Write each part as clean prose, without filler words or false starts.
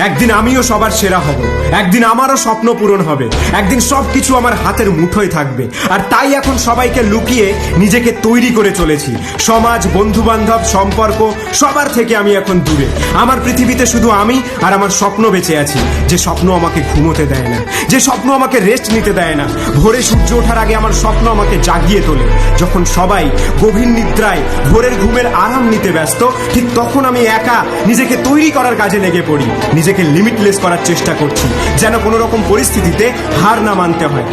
একদিন আমিও সবার সেরা হব, একদিন আমারও স্বপ্ন পূরণ হবে, একদিন সবকিছু আমার হাতের মুঠোয় থাকবে। আর তাই এখন সবাইকে লুকিয়ে নিজেকে তৈরি করে চলেছি। সমাজ, বন্ধু বান্ধব, সম্পর্ক সবার থেকে আমি এখন দূরে। আমার পৃথিবীতে শুধু আমি আর আমার স্বপ্ন বেঁচে আছি, যে স্বপ্ন আমাকে ঘুমোতে দেয় না, যে স্বপ্ন আমাকে রেস্ট নিতে দেয় না। ভোরে সূর্য ওঠার আগে আমার স্বপ্ন আমাকে জাগিয়ে তোলে। যখন সবাই গভীর নিদ্রায় ভোরের ঘুমের আরাম নিতে ব্যস্ত, ঠিক তখন আমি একা নিজেকে তৈরি করার কাজে লেগে পড়ি। নিজেকে লিমিটলেস করার চেষ্টা করছি, যেন কোনো রকম পরিস্থিতিতে হার না মানতে হয়।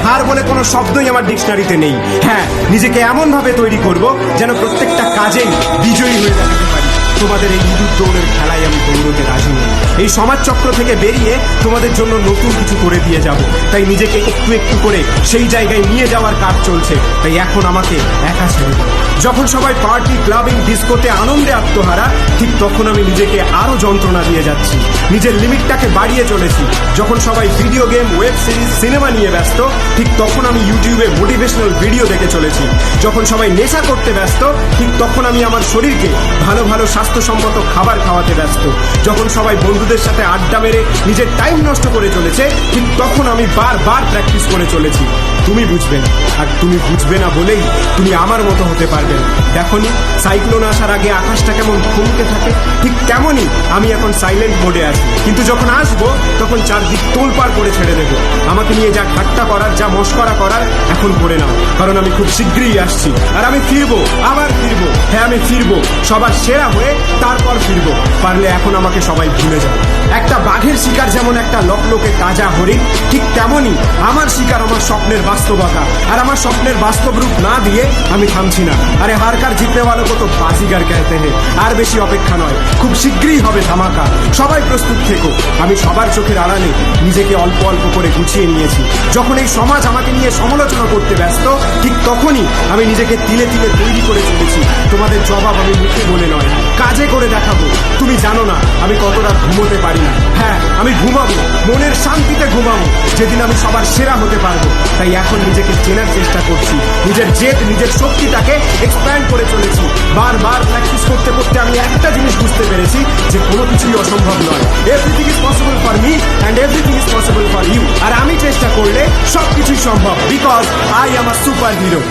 হার বলে কোনো শব্দই আমার ডিকশনারিতে নেই। হ্যাঁ, নিজেকে এমন ভাবে তৈরি করব যেন প্রত্যেকটা কাজেই বিজয়ী হয়ে দেখাতে পারি। তোমাদের এই ইঁদুর দৌড়ের খেলায় আমি দৌড়তে রাজি নই। এই সমাজ চক্র থেকে বেরিয়ে তোমাদের জন্য নতুন কিছু করে দিয়ে যাব। তাই নিজেকে একটু একটু করে সেই জায়গায় নিয়ে যাওয়ার কাজ চলছে। তাই এখন আমাকে একা ছেড়ে দাও। যখন সবাই পার্টি, ক্লাবিং, ডিস্কোতে আনন্দে আত্মহারা, ঠিক তখন আমি নিজেকে আরো যন্ত্রণা দিয়ে যাচ্ছি। নিজের লিমিটটাকে বাড়িয়ে চলেছি। যখন সবাই video game, web series, cinema নিয়ে ব্যস্ত, ঠিক তখন আমি ইউটিউবে মোটিভেশনাল ভিডিও দেখে চলেছি। যখন সবাই নেশা করতে ব্যস্ত, ঠিক তখন আমি আমার শরীরকে ভালো ভালো স্বাস্থ্যসম্মত খাবার খাওয়াতে ব্যস্ত। যখন সবাই বন্ধুদের সাথে আড্ডা মেরে নিজের টাইম নষ্ট করে চলেছে, ঠিক তখন আমি বারবার প্র্যাকটিস করে চলেছি। তুমি বুঝবে না, আর তুমি বুঝবে না বলেই তুমি আমার মতো হতে পারবে না। দেখোনি সাইক্লোন আসার আগে আকাশটা কেমন থমকে থাকে, ঠিক তেমনই আমি এখন সাইলেন্ট মোডে আছি। কিন্তু যখন আসবো তখন চারদিক তোলপাড় করে ছেড়ে দেবো। আমাকে নিয়ে যা ঠাট্টা করার, যা মস্করা করার এখন করে নাও, কারণ আমি খুব শীঘ্রই আসছি। আর আমি ফিরবো, আবার ফিরবো। হ্যাঁ, আমি ফিরবো সবার সেরা হয়ে, তারপর ফিরবো। পারলে এখন আমাকে সবাই ভুলে যাও। একটা বাঘের শিকার যেমন একটা লকলকে তাজা হরিণ, ঠিক তেমনই আমার শিকার আমার স্বপ্নের বাস্তবতা। আর আমার স্বপ্নের বাস্তব রূপ না দিয়ে আমি থামছি না। আরে হারকার জিতনে वालों को तो बाजीगर कहते हैं। আর বেশি অপেক্ষা নয়, খুব শীঘ্রই হবে ধামাকা। সবাই প্রস্তুত থেকো। আমি সবার চোখের আড়ালে নিজেকে অল্প অল্প করে গুছিয়ে নিয়েছি। যখন এই সমাজ আমাকে নিয়ে সমালোচনা করতে ব্যস্ত, ঠিক তখনই আমি নিজেকে তিলে তিলে তৈরি করে চলেছি। তোমাদের জবাব আমি মুখে বলে নয়, কাজে করে দেখাবো। তুমি জানো না আমি কতটা ঘুমোতে পারি না। হ্যাঁ, আমি ঘুমাবো, মনের শান্তিতে ঘুমাবো, যেদিন আমি সবার সেরা হতে পারবো। তাই এখন নিজেকে চেনার চেষ্টা করছি। নিজের জেদ, নিজের শক্তিটাকে এক্সপ্যান্ড করে চলেছি। বারবার প্র্যাকটিস করতে করতে আমি একটা জিনিস বুঝতে পেরেছি, যে কোনো কিছুই অসম্ভব নয়। Everything is possible for me and everything is possible for you. আর আমি চেষ্টা করলে সবকিছুই সম্ভব, because I am a superhero.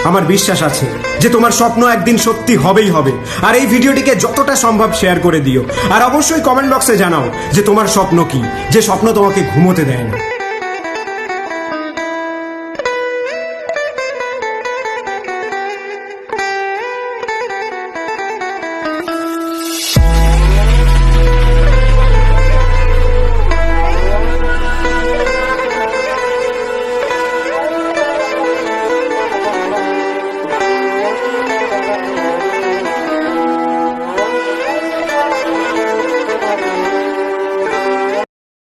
আমার বিশ্বাস আছে যে তোমার স্বপ্ন একদিন সত্যি হবেই হবে। আর এই ভিডিওটিকে যতটা সম্ভব শেয়ার করে দিও। আর অবশ্যই কমেন্ট বক্সে জানাও যে তোমার স্বপ্ন কি, যে স্বপ্ন তোমাকে ঘুমোতে দেয় না।